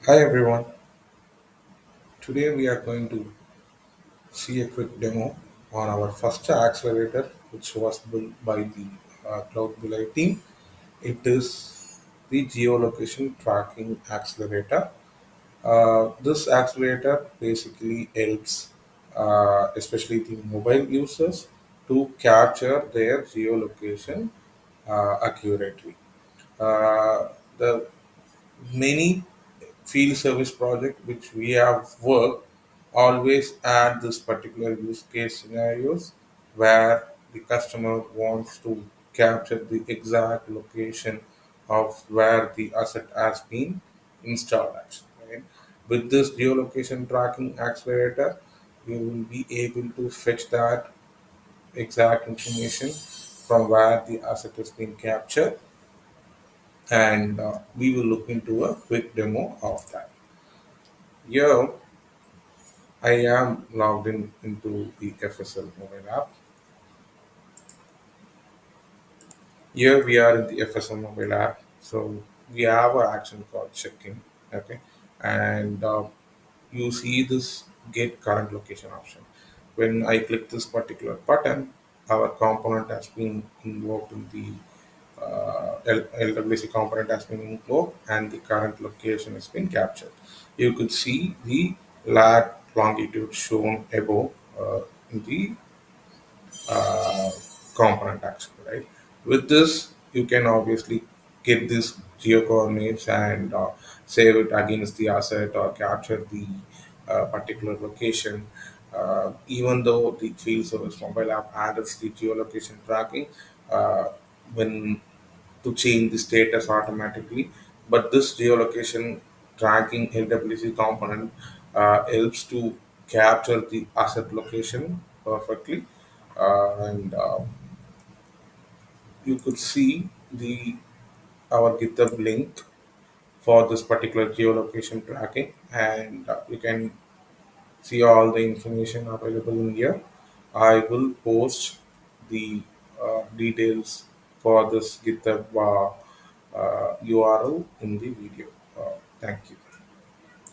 Hi everyone. Today we are going to see a quick demo on our first accelerator, which was built by the Cloud Billy team. It is the Geolocation Tracking Accelerator. This accelerator basically helps, especially the mobile users, to capture their geolocation accurately. The many field service project which we have worked always add this particular use case scenarios where the customer wants to capture the exact location of where the asset has been installed actually, right? With this geolocation tracking accelerator, you will be able to fetch that exact information from where the asset has been captured, and we will look into a quick demo of that. Here I am logged in into the FSL mobile app. Here we are in the FSL mobile app. So we have an action called check-in. Okay, and you see this get current location option. When I click this particular button, our component has been invoked in the LWC component has been invoked and the current location has been captured. You could see the lat longitude shown above in the uh, component actually, right? With this, you can obviously get these geo coordinates and save it against the asset or capture the particular location. Even though the field service mobile app adds the geolocation tracking uh, when to change the status automatically, but this geolocation tracking LWC component helps to capture the asset location perfectly, and you could see the our GitHub link for this particular geolocation tracking, and you can see all the information available in here. I will post the details for this GitHub URL in the video. Thank you.